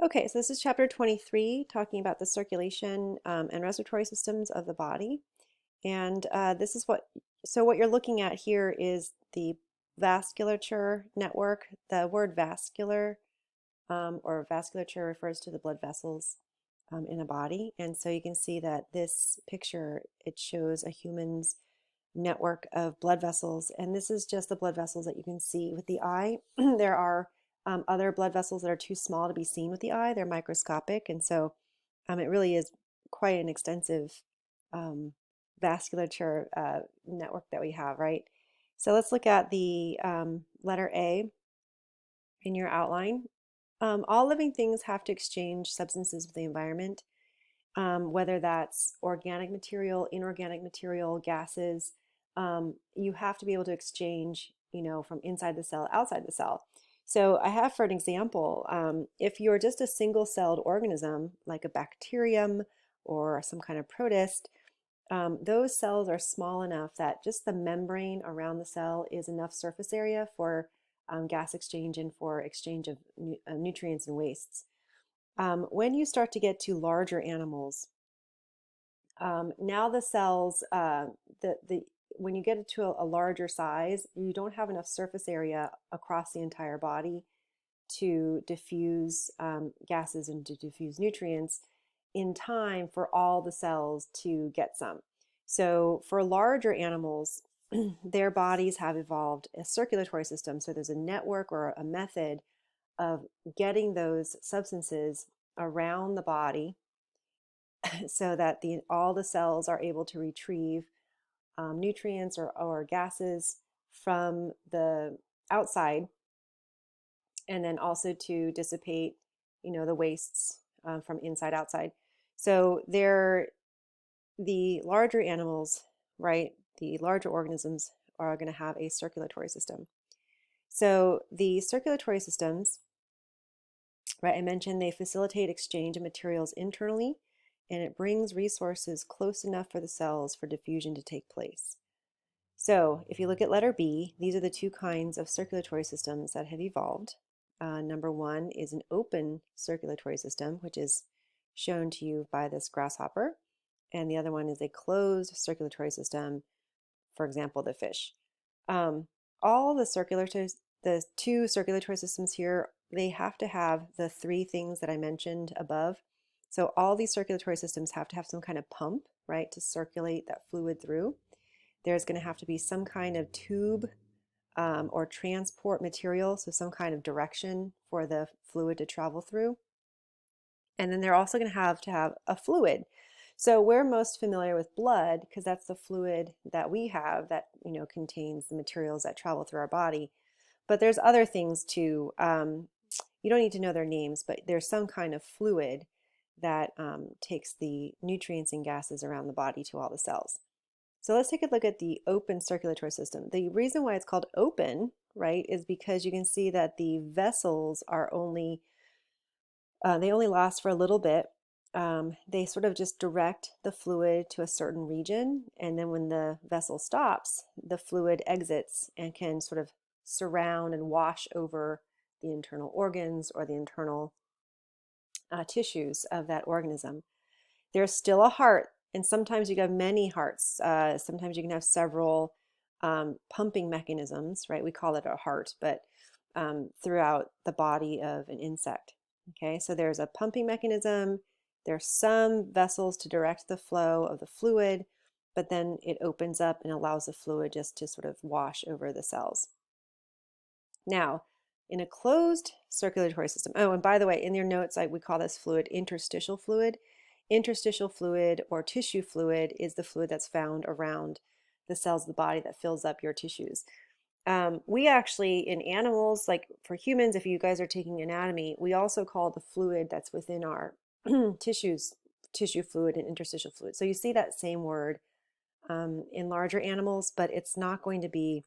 Okay, so this is chapter 23, talking about the circulation and respiratory systems of the body. And this is what you're looking at here is the vasculature network. The word vascular or vasculature refers to the blood vessels in a body. And so you can see that this picture, it shows a human's network of blood vessels. And this is just the blood vessels that you can see with the eye. There are other blood vessels that are too small to be seen with the eye. They're microscopic. And so it really is quite an extensive vasculature network that we have, right? So let's look at the letter A in your outline. All living things have to exchange substances with the environment, whether that's organic material, inorganic material, gases. You have to be able to exchange, from inside the cell, outside the cell. So I have, for an example, if you're just a single-celled organism, like a bacterium or some kind of protist, those cells are small enough that just the membrane around the cell is enough surface area for gas exchange and for exchange of nutrients and wastes. When you start to get to larger animals, now the cells, when you get to a larger size, you don't have enough surface area across the entire body to diffuse gases and to diffuse nutrients in time for all the cells to get some. So for larger animals, their bodies have evolved a circulatory system. So there's a network or a method of getting those substances around the body so that all the cells are able to retrieve nutrients or gases from the outside, and then also to dissipate, the wastes from inside outside. So the larger animals, right, the larger organisms are going to have a circulatory system. So the circulatory systems, right, I mentioned they facilitate exchange of materials internally, and it brings resources close enough for the cells for diffusion to take place. So if you look at letter B, these are the two kinds of circulatory systems that have evolved. Number one is an open circulatory system, which is shown to you by this grasshopper. And the other one is a closed circulatory system, for example, the fish. All the two circulatory systems here, they have to have the three things that I mentioned above. So all these circulatory systems have to have some kind of pump, right, to circulate that fluid through. There's going to have to be some kind of tube or transport material, so some kind of direction for the fluid to travel through. And then they're also going to have a fluid. So we're most familiar with blood because that's the fluid that we have that contains the materials that travel through our body. But there's other things too. You don't need to know their names, but there's some kind of fluid that takes the nutrients and gases around the body to all the cells. So let's take a look at the open circulatory system. The reason why it's called open, right, is because you can see that the vessels are they only last for a little bit. They sort of just direct the fluid to a certain region, and then when the vessel stops, the fluid exits and can sort of surround and wash over the internal organs or the internal tissues of that organism. There's still a heart, and sometimes you have many hearts. Sometimes you can have several pumping mechanisms, right? We call it a heart, but throughout the body of an insect. Okay, so there's a pumping mechanism. There's some vessels to direct the flow of the fluid, but then it opens up and allows the fluid just to sort of wash over the cells. Now, in a closed circulatory system, oh, and by the way, in your notes, we call this fluid interstitial fluid. Interstitial fluid or tissue fluid is the fluid that's found around the cells of the body that fills up your tissues. We actually, in animals, like for humans, if you guys are taking anatomy, we also call the fluid that's within our tissues, tissue fluid and interstitial fluid. So you see that same word in larger animals, but it's not going to be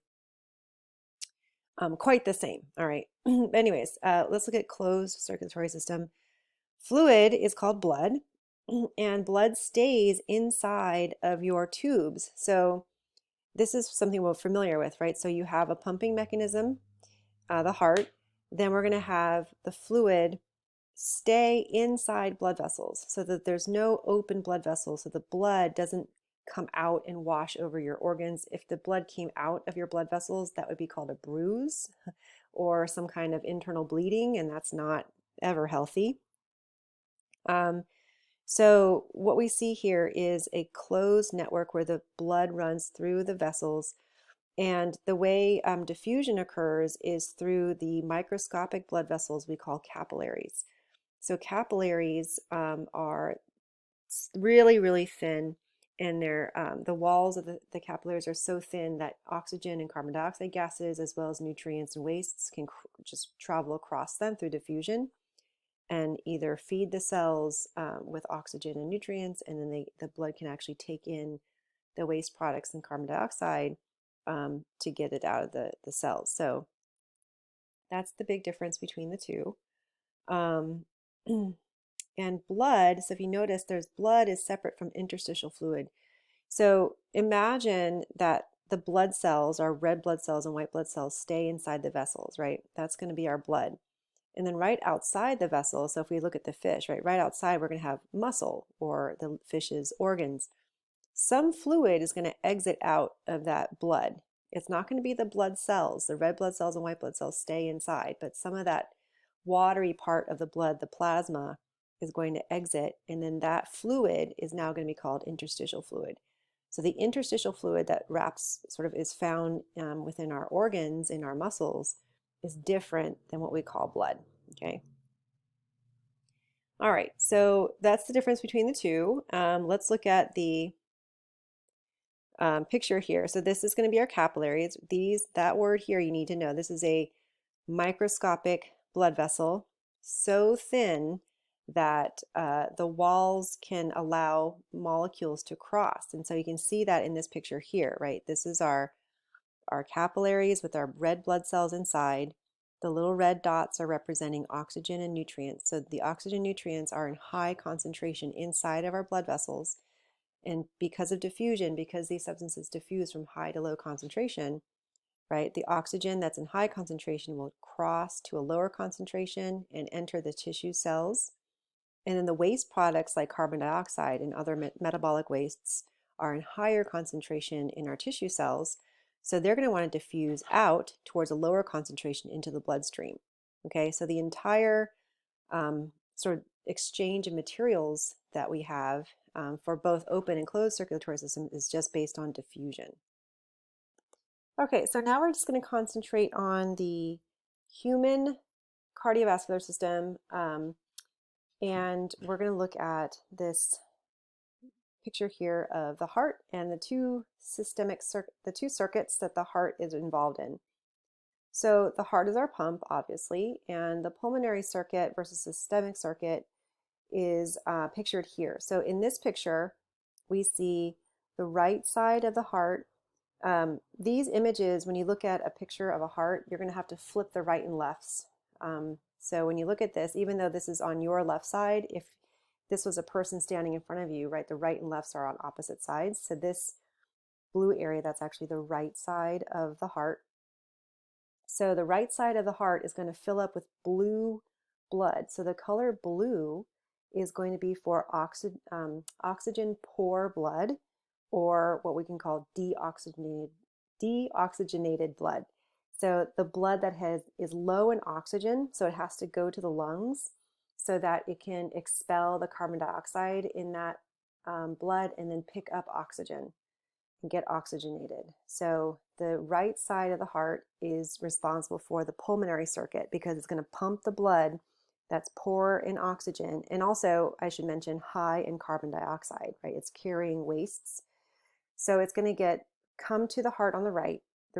quite the same. All right. Anyways, let's look at closed circulatory system. Fluid is called blood, and blood stays inside of your tubes. So this is something we're familiar with, right? So you have a pumping mechanism, the heart, then we're going to have the fluid stay inside blood vessels so that there's no open blood vessels, so the blood doesn't come out and wash over your organs. If the blood came out of your blood vessels, that would be called a bruise or some kind of internal bleeding, and that's not ever healthy. So what we see here is a closed network where the blood runs through the vessels, and the way diffusion occurs is through the microscopic blood vessels we call capillaries. So capillaries are really, really thin, and they're the walls of the capillaries are so thin that oxygen and carbon dioxide gases, as well as nutrients and wastes, can just travel across them through diffusion and either feed the cells with oxygen and nutrients, and then the blood can actually take in the waste products and carbon dioxide to get it out of the cells. So that's the big difference between the two. Um, and blood, so if you notice, there's blood is separate from interstitial fluid. So imagine that the blood cells, our red blood cells and white blood cells, stay inside the vessels, right? That's going to be our blood. And then right outside the vessel, so if we look at the fish, right outside, we're going to have muscle or the fish's organs. Some fluid is going to exit out of that blood. It's not going to be the blood cells. The red blood cells and white blood cells stay inside, but some of that watery part of the blood, the plasma, is going to exit, and then that fluid is now going to be called interstitial fluid. So the interstitial fluid that wraps, sort of is found within our organs, in our muscles, is different than what we call blood, okay? All right, so that's the difference between the two. Let's look at the picture here. So this is going to be our capillaries. That word here you need to know. This is a microscopic blood vessel, so thin that the walls can allow molecules to cross. And so you can see that in this picture here, right? This is our capillaries with our red blood cells inside. The little red dots are representing oxygen and nutrients. So the oxygen and nutrients are in high concentration inside of our blood vessels. And because of diffusion, because these substances diffuse from high to low concentration, right, the oxygen that's in high concentration will cross to a lower concentration and enter the tissue cells. And then the waste products like carbon dioxide and other metabolic wastes are in higher concentration in our tissue cells. So they're going to want to diffuse out towards a lower concentration into the bloodstream. Okay, so the entire sort of exchange of materials that we have for both open and closed circulatory system is just based on diffusion. Okay, so now we're just going to concentrate on the human cardiovascular system, and we're going to look at this picture here of the heart and the two circuits that the heart is involved in. So the heart is our pump, obviously, and the pulmonary circuit versus systemic circuit is pictured here. So in this picture, we see the right side of the heart. These images, when you look at a picture of a heart, you're going to have to flip the right and lefts. So when you look at this, even though this is on your left side, if this was a person standing in front of you, right, the right and lefts are on opposite sides. So this blue area, that's actually the right side of the heart. So the right side of the heart is going to fill up with blue blood. So the color blue is going to be for oxygen poor blood, or what we can call deoxygenated blood. So the blood that is low in oxygen, so it has to go to the lungs so that it can expel the carbon dioxide in that blood and then pick up oxygen and get oxygenated. So the right side of the heart is responsible for the pulmonary circuit because it's going to pump the blood that's poor in oxygen, and also, I should mention, high in carbon dioxide, right? It's carrying wastes. So it's going to come to the heart on the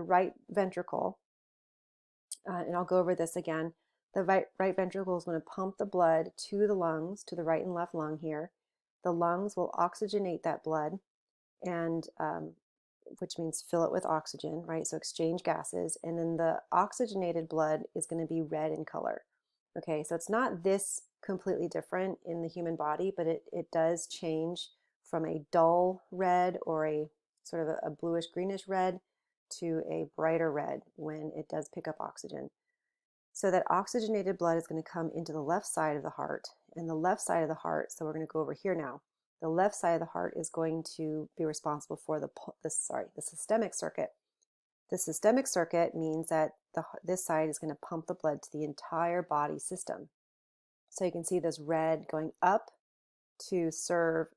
right ventricle, and I'll go over this again. The right ventricle is going to pump the blood to the lungs, to the right and left lung here. The lungs will oxygenate that blood, and which means fill it with oxygen, right? So exchange gases, and then the oxygenated blood is going to be red in color. Okay, so it's not this completely different in the human body, but it does change from a dull red or a sort of a bluish greenish red to a brighter red when it does pick up oxygen. So that oxygenated blood is going to come into the left side of the heart. And the left side of the heart, so we're going to go over here now. The left side of the heart is going to be responsible for the systemic circuit. The systemic circuit means that this side is going to pump the blood to the entire body system. So you can see this red going up to serve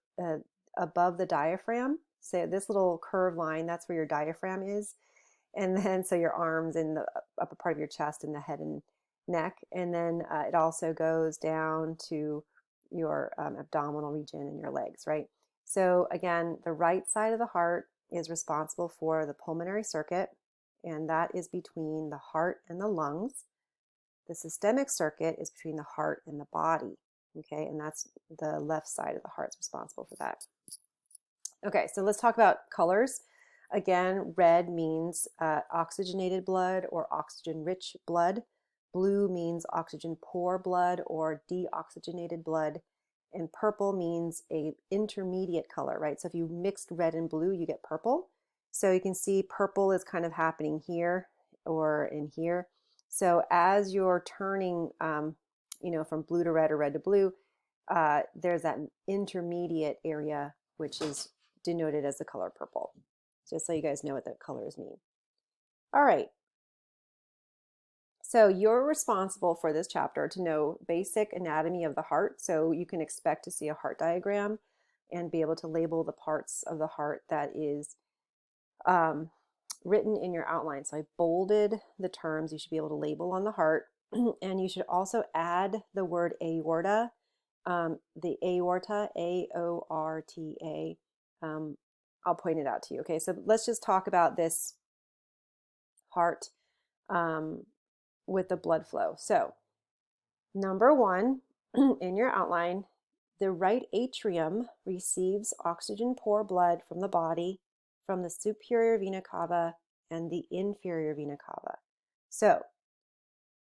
above the diaphragm. So this little curved line, that's where your diaphragm is. And then so your arms in the upper part of your chest and the head and neck. And then it also goes down to your abdominal region and your legs, right? So again, the right side of the heart is responsible for the pulmonary circuit, and that is between the heart and the lungs. The systemic circuit is between the heart and the body, okay? And that's the left side of the heart is responsible for that. Okay, so let's talk about colors. Again, red means oxygenated blood or oxygen-rich blood. Blue means oxygen-poor blood or deoxygenated blood. And purple means a intermediate color, right? So if you mixed red and blue, you get purple. So you can see purple is kind of happening here or in here. So as you're turning, from blue to red or red to blue, there's that intermediate area, which is denoted as the color purple. Just so you guys know what the colors mean. All right. So you're responsible for this chapter to know basic anatomy of the heart. So you can expect to see a heart diagram and be able to label the parts of the heart that is written in your outline. So I bolded the terms you should be able to label on the heart. And you should also add the word aorta, the aorta, A-O-R-T-A. I'll point it out to you. Okay, so let's just talk about this heart with the blood flow. So number one, in your outline, the right atrium receives oxygen-poor blood from the body, from the superior vena cava and the inferior vena cava. So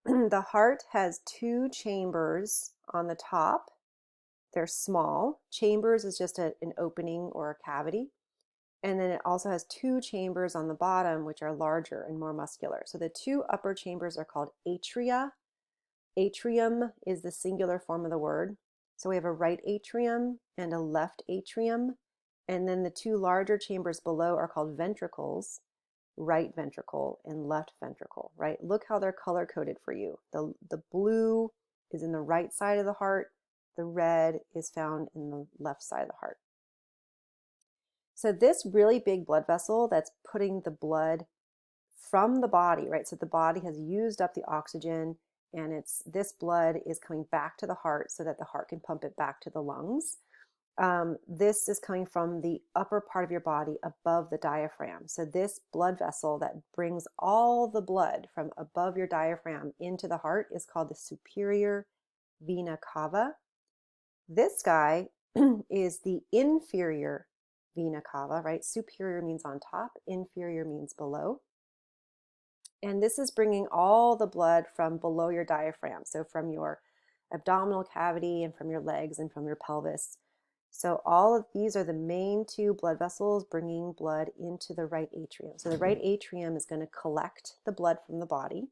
the heart has two chambers on the top. They're small. Chambers is just an opening or a cavity. And then it also has two chambers on the bottom, which are larger and more muscular. So the two upper chambers are called atria. Atrium is the singular form of the word. So we have a right atrium and a left atrium. And then the two larger chambers below are called ventricles, right ventricle and left ventricle, right? Look how they're color coded for you. The blue is in the right side of the heart. The red is found in the left side of the heart. So this really big blood vessel that's putting the blood from the body, right? So the body has used up the oxygen and this blood is coming back to the heart so that the heart can pump it back to the lungs. This is coming from the upper part of your body above the diaphragm. So this blood vessel that brings all the blood from above your diaphragm into the heart is called the superior vena cava. This guy is the inferior vena cava, right? Superior means on top, inferior means below. And this is bringing all the blood from below your diaphragm, so from your abdominal cavity and from your legs and from your pelvis. So all of these are the main two blood vessels bringing blood into the right atrium. So the right atrium is going to collect the blood from the body,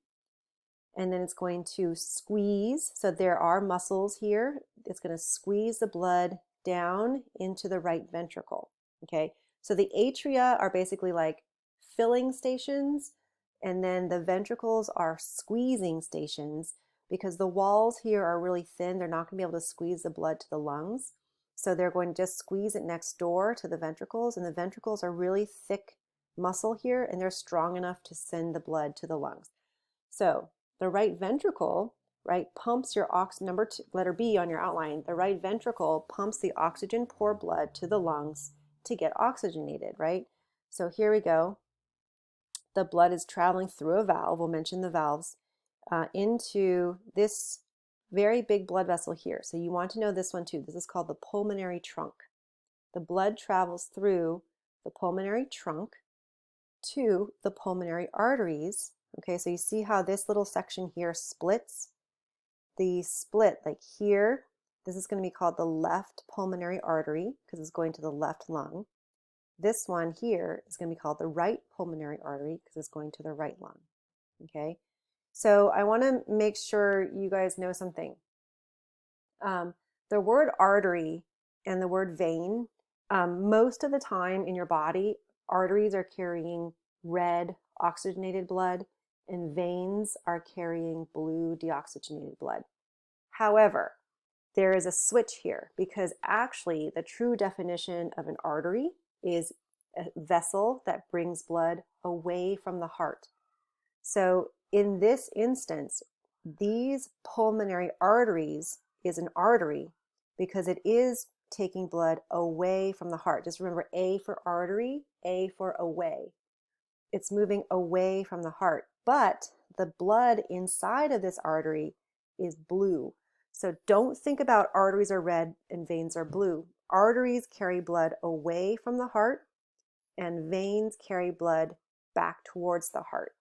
and then it's going to squeeze. So there are muscles here. It's going to squeeze the blood down into the right ventricle. Okay, so the atria are basically like filling stations, and then the ventricles are squeezing stations because the walls here are really thin. They're not going to be able to squeeze the blood to the lungs. So they're going to just squeeze it next door to the ventricles, and the ventricles are really thick muscle here, and they're strong enough to send the blood to the lungs. So the right ventricle, right, pumps your number two, letter B on your outline. The right ventricle pumps the oxygen-poor blood to the lungs to get oxygenated, right? So here we go. The blood is traveling through a valve. We'll mention the valves into this very big blood vessel here. So you want to know this one too. This is called the pulmonary trunk. The blood travels through the pulmonary trunk to the pulmonary arteries. Okay, so you see how this little section here splits? The split, like here, this is going to be called the left pulmonary artery because it's going to the left lung. This one here is going to be called the right pulmonary artery because it's going to the right lung. Okay, So I want to make sure you guys know something. The word artery and the word vein, most of the time in your body, arteries are carrying red oxygenated blood and veins are carrying blue deoxygenated blood. However, there is a switch here because actually the true definition of an artery is a vessel that brings blood away from the heart. So in this instance, these pulmonary arteries is an artery because it is taking blood away from the heart. Just remember A for artery, A for away. It's moving away from the heart, but the blood inside of this artery is blue. So don't think about arteries are red and veins are blue. Arteries carry blood away from the heart and veins carry blood back towards the heart.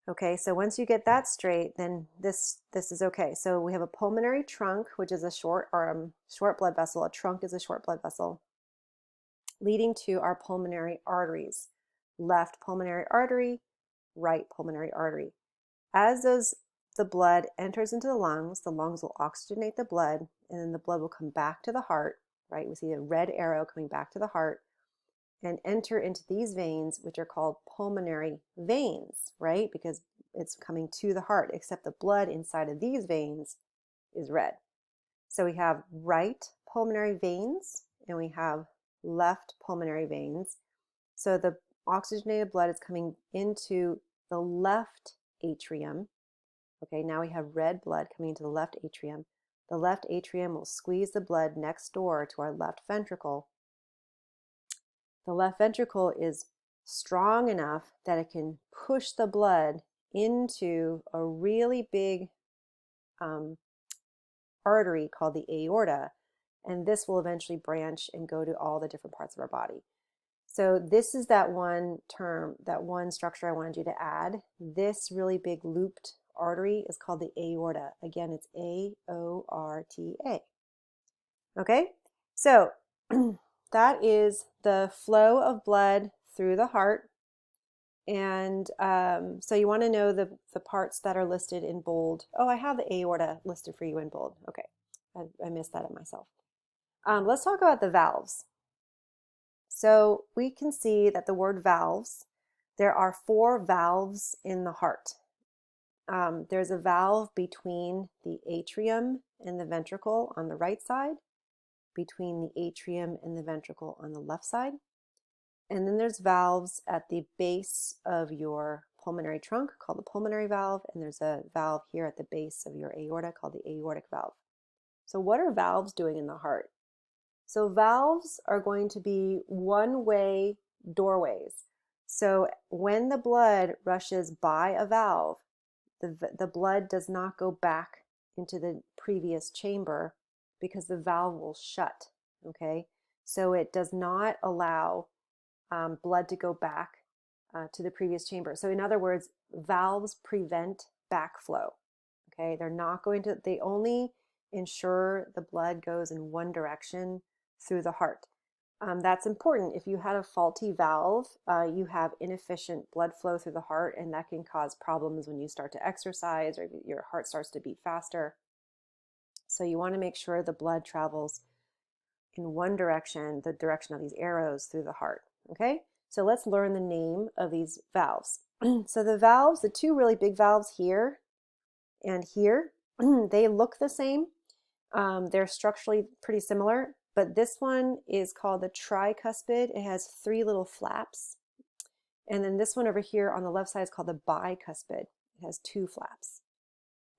Okay, so once you get that straight, then this is okay. So we have a pulmonary trunk, which is a short blood vessel. A trunk is a short blood vessel, leading to our pulmonary arteries. Left pulmonary artery, right pulmonary artery. As the blood enters into the lungs will oxygenate the blood, and then the blood will come back to the heart, right? We see a red arrow coming back to the heart and enter into these veins, which are called pulmonary veins, right? Because it's coming to the heart, except the blood inside of these veins is red. So we have right pulmonary veins and we have left pulmonary veins. So the oxygenated blood is coming into the left atrium. Okay, now we have red blood coming into the left atrium. The left atrium will squeeze the blood next door to our left ventricle. The left ventricle is strong enough that it can push the blood into a really big artery called the aorta, and this will eventually branch and go to all the different parts of our body. So this is that one term, that one structure I wanted you to add. This really big looped artery is called the aorta. Again, it's A-O-R-T-A. Okay, so that is the flow of blood through the heart. And so you want to know the parts that are listed in bold. Oh, I have the aorta listed for you in bold. Okay, I missed that at myself. Let's talk about the valves. So we can see that the word valves, there are 4 valves in the heart. There's a valve between the atrium and the ventricle on the right side, between the atrium and the ventricle on the left side. And then there's valves at the base of your pulmonary trunk called the pulmonary valve, and there's a valve here at the base of your aorta called the aortic valve. So what are valves doing in the heart? So valves are going to be one-way doorways. So when the blood rushes by a valve, the blood does not go back into the previous chamber because the valve will shut, okay? So it does not allow blood to go back to the previous chamber. So in other words, valves prevent backflow, okay? They're not going to, they only ensure the blood goes in one direction through the heart. That's important. If you had a faulty valve, you have inefficient blood flow through the heart, and that can cause problems when you start to exercise or your heart starts to beat faster. So you want to make sure the blood travels in one direction, the direction of these arrows through the heart. Okay, so let's learn the name of these valves. So the valves, the 2 really big valves here and here, they look the same. They're structurally pretty similar, but this one is called the tricuspid. It has 3 little flaps. And then this one over here on the left side is called the bicuspid. It has 2 flaps.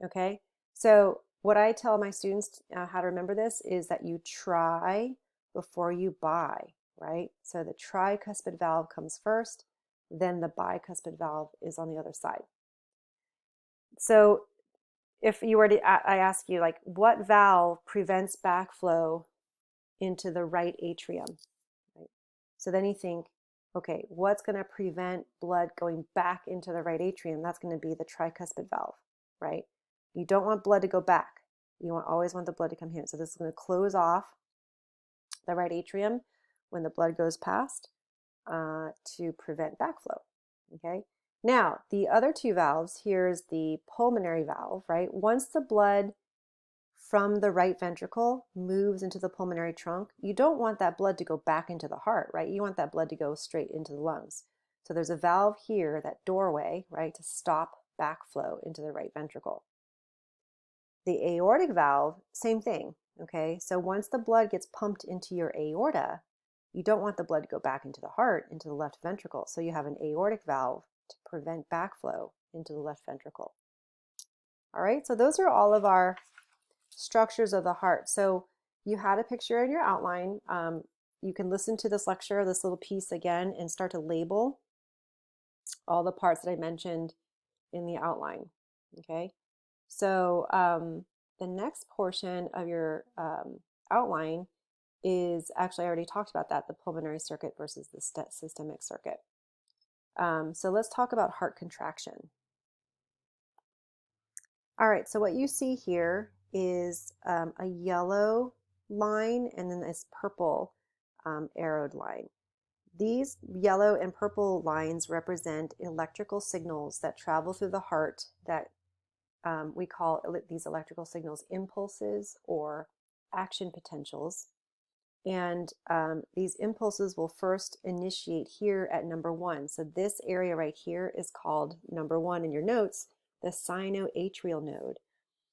Okay, so what I tell my students how to remember this is that you try before you buy, right? So the tricuspid valve comes first, then the bicuspid valve is on the other side. So if you were to, I ask you, like, what valve prevents backflow into the right atrium, right? So then you think, okay, what's going to prevent blood going back into the right atrium? That's going to be the tricuspid valve, right? You don't want blood to go back. You always want the blood to come here. So this is going to close off the right atrium when the blood goes past to prevent backflow, okay? Now, the other two valves, here's the pulmonary valve, right? Once the blood from the right ventricle moves into the pulmonary trunk, you don't want that blood to go back into the heart, right? You want that blood to go straight into the lungs. So there's a valve here, that doorway, right, to stop backflow into the right ventricle. The aortic valve, same thing, okay? So once the blood gets pumped into your aorta, you don't want the blood to go back into the heart, into the left ventricle. So you have an aortic valve to prevent backflow into the left ventricle. All right, so those are all of our structures of the heart. So you had a picture in your outline. You can listen to this lecture, this little piece again, and start to label all the parts that I mentioned in the outline, okay? So the next portion of your outline is actually, I already talked about that, the pulmonary circuit versus the systemic circuit. So let's talk about heart contraction. All right, so what you see here is a yellow line and then this purple arrowed line. These yellow and purple lines represent electrical signals that travel through the heart that we call these electrical signals impulses or action potentials. And these impulses will first initiate here at number 1. So this area right here is called number 1 in your notes, the sinoatrial node.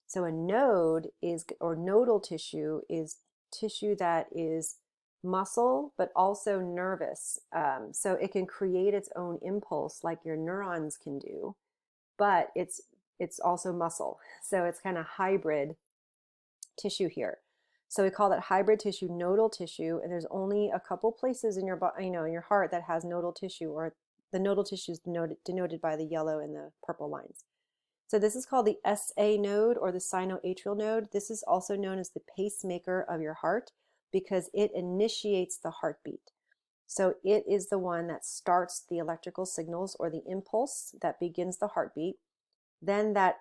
So a node is, or nodal tissue is tissue that is muscle, but also nervous. So it can create its own impulse like your neurons can do, but it's also muscle. So it's kind of hybrid tissue here. So we call that hybrid tissue nodal tissue, and there's only a couple places in your body, in your heart that has nodal tissue, or the nodal tissue is denoted by the yellow and the purple lines. So this is called the SA node or the sinoatrial node. This is also known as the pacemaker of your heart because it initiates the heartbeat. So it is the one that starts the electrical signals or the impulse that begins the heartbeat. Then that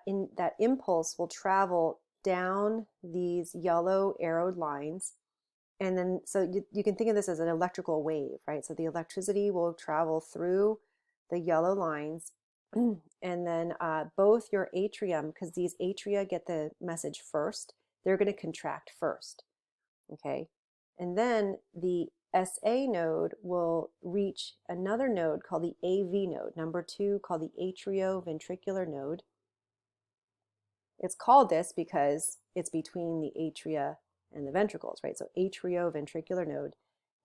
impulse will travel down these yellow arrowed lines. And then, so you can think of this as an electrical wave, right? So the electricity will travel through the yellow lines. And then both your atrium, because these atria get the message first, they're going to contract first, okay? And then the SA node will reach another node called the AV node, number 2, called the atrioventricular node. It's called this because it's between the atria and the ventricles, right? So atrioventricular node.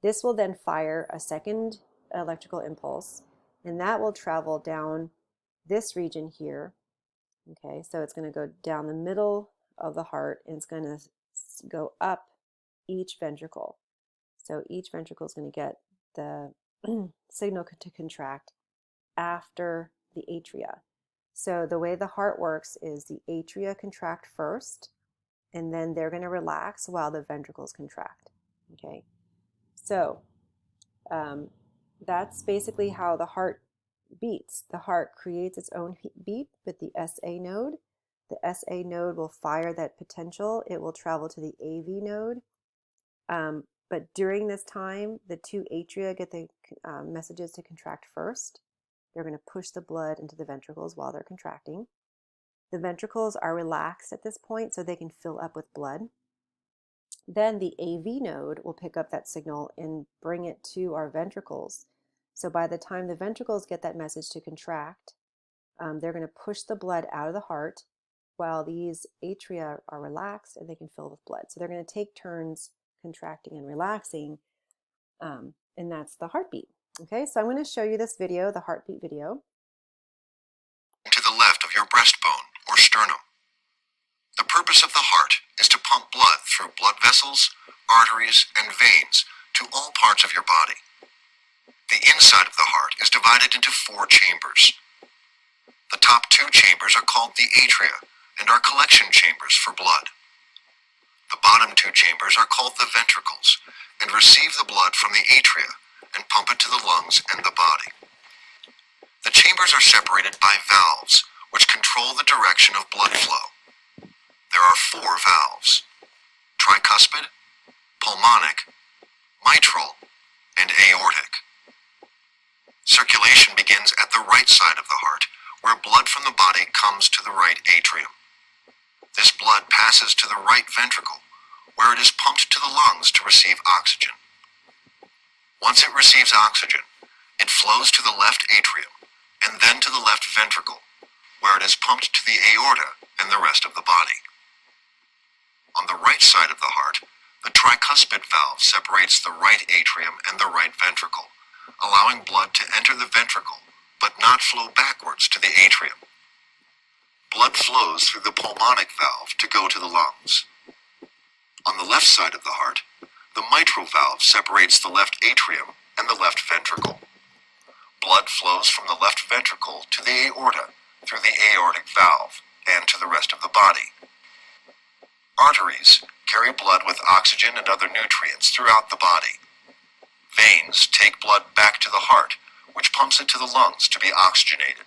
This will then fire a second electrical impulse, and that will travel down this region here. Okay, so it's going to go down the middle of the heart, and it's going to go up each ventricle. So each ventricle is going to get the signal to contract after the atria. So the way the heart works is the atria contract first, and then they're going to relax while the ventricles contract. Okay, so that's basically how the heart beats. The heart creates its own beat with the SA node. The SA node will fire that potential. It will travel to the AV node. But during this time, the two atria get the messages to contract first. They're going to push the blood into the ventricles while they're contracting. The ventricles are relaxed at this point so they can fill up with blood. Then the AV node will pick up that signal and bring it to our ventricles. So by the time the ventricles get that message to contract, they're going to push the blood out of the heart while these atria are relaxed and they can fill with blood. So they're going to take turns contracting and relaxing, and that's the heartbeat. Okay, so I'm going to show you this video, the heartbeat video. To the left of your breastbone or sternum. The purpose of the heart is to pump blood through blood vessels, arteries, and veins to all parts of your body. The inside of the heart is divided into 4 chambers. The top 2 chambers are called the atria and are collection chambers for blood. The bottom 2 chambers are called the ventricles and receive the blood from the atria and pump it to the lungs and the body. The chambers are separated by valves, which control the direction of blood flow. There are 4 valves: tricuspid, pulmonic, mitral, and aortic. Circulation begins at the right side of the heart, where blood from the body comes to the right atrium. This blood passes to the right ventricle, where it is pumped to the lungs to receive oxygen. Once it receives oxygen, it flows to the left atrium, and then to the left ventricle, where it is pumped to the aorta and the rest of the body. On the right side of the heart, the tricuspid valve separates the right atrium and the right ventricle, allowing blood to enter the ventricle, but not flow backwards to the atrium. Blood flows through the pulmonic valve to go to the lungs. On the left side of the heart, the mitral valve separates the left atrium and the left ventricle. Blood flows from the left ventricle to the aorta through the aortic valve and to the rest of the body. Arteries carry blood with oxygen and other nutrients throughout the body. Veins take blood back to the heart, which pumps it to the lungs to be oxygenated.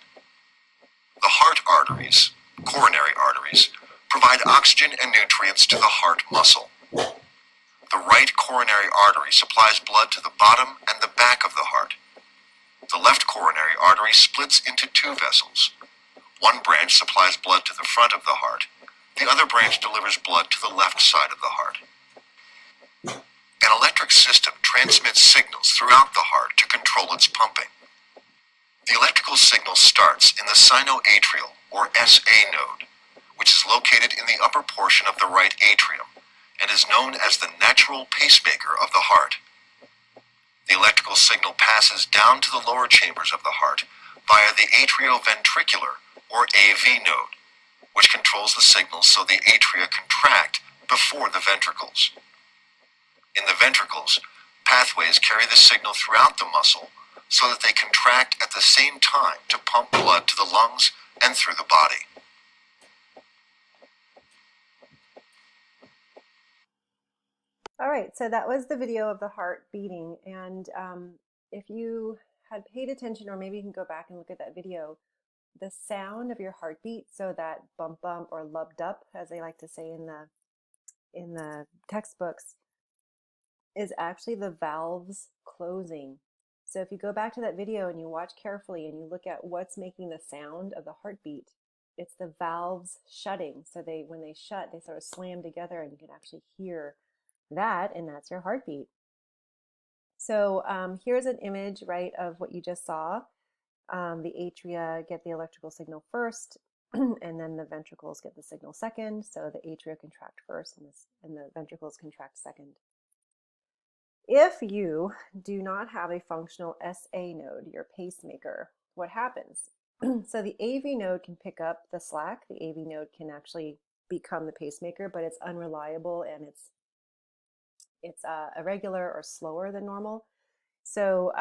The heart arteries, coronary arteries, provide oxygen and nutrients to the heart muscle. The right coronary artery supplies blood to the bottom and the back of the heart. The left coronary artery splits into two vessels. One branch supplies blood to the front of the heart. The other branch delivers blood to the left side of the heart. An electric system transmits signals throughout the heart to control its pumping. The electrical signal starts in the sinoatrial, or SA node, which is located in the upper portion of the right atrium and is known as the natural pacemaker of the heart. The electrical signal passes down to the lower chambers of the heart via the atrioventricular, or AV node, which controls the signals so the atria contract before the ventricles. In the ventricles, pathways carry the signal throughout the muscle so that they contract at the same time to pump blood to the lungs and through the body. All right, so that was the video of the heart beating. And if you had paid attention, or maybe you can go back and look at that video, the sound of your heartbeat, so that bump bump or lub dub, as they like to say in the textbooks, is actually the valves closing. So if you go back to that video and you watch carefully and you look at what's making the sound of the heartbeat, it's the valves shutting. So when they shut, they sort of slam together, and you can actually hear that, and that's your heartbeat. So here's an image, right, of what you just saw. The atria get the electrical signal first, and then the ventricles get the signal second. So the atria contract first, and the ventricles contract second. If you do not have a functional SA node, your pacemaker, what happens? So the AV node can pick up the slack. The AV node can actually become the pacemaker, but it's unreliable, and it's irregular or slower than normal. So,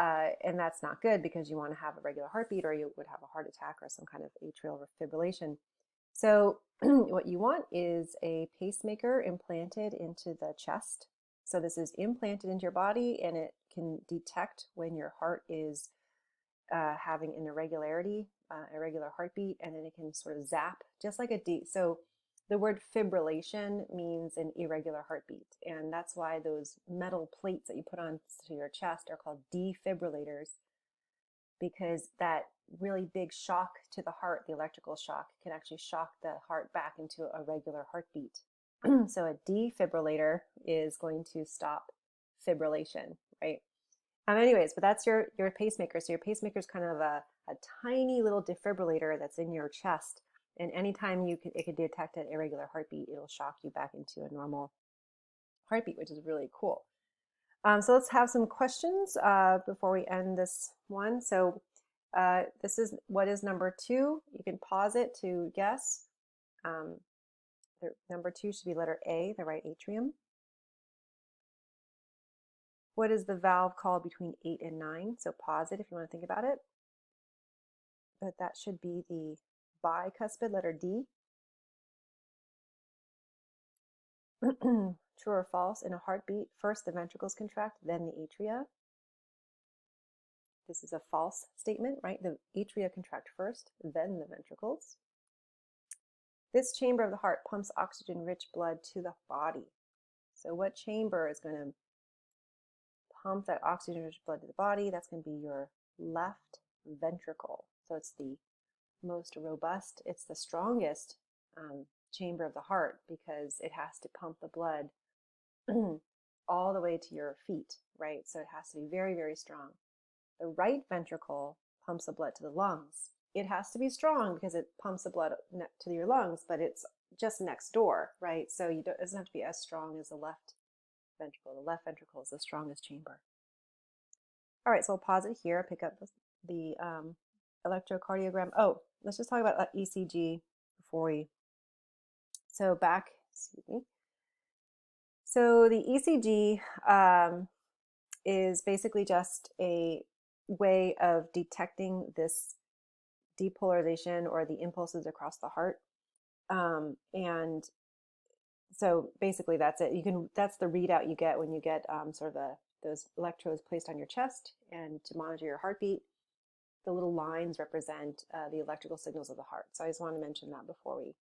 and that's not good, because you want to have a regular heartbeat, or you would have a heart attack or some kind of atrial fibrillation. So what you want is a pacemaker implanted into the chest. So this is implanted into your body, and it can detect when your heart is having an irregularity, irregular heartbeat, and then it can sort of zap, just like so the word fibrillation means an irregular heartbeat, and that's why those metal plates that you put onto your chest are called defibrillators, because that really big shock to the heart, the electrical shock, can actually shock the heart back into a regular heartbeat. So a defibrillator is going to stop fibrillation, right? Anyways, but that's your pacemaker. So your pacemaker is kind of a tiny little defibrillator that's in your chest. And anytime it could detect an irregular heartbeat, it'll shock you back into a normal heartbeat, which is really cool. So let's have some questions before we end this one. So what is number 2? You can pause it to guess. Number 2 should be letter A, the right atrium. What is the valve called between 8 and 9? So pause it if you want to think about it. But that should be the bicuspid, letter D. True or false? In a heartbeat, first the ventricles contract, then the atria. This is a false statement, right? The atria contract first, then the ventricles. This chamber of the heart pumps oxygen-rich blood to the body. So what chamber is going to pump that oxygen-rich blood to the body? That's going to be your left ventricle. So it's the most robust, it's the strongest chamber of the heart because it has to pump the blood all the way to your feet, right? So it has to be very, very strong. The right ventricle pumps the blood to the lungs. It has to be strong because it pumps the blood to your lungs, but it's just next door, right? So it doesn't have to be as strong as the left ventricle. The left ventricle is the strongest chamber. All right, so we'll pause it here, pick up the electrocardiogram. Oh, let's just talk about ECG before we, so back, excuse me. So the ECG is basically just a way of detecting this depolarization or the impulses across the heart. And so basically that's it. That's the readout you get when you get sort of those electrodes placed on your chest, and to monitor your heartbeat, the little lines represent the electrical signals of the heart. So I just want to mention that before we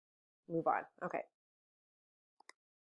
move on. Okay,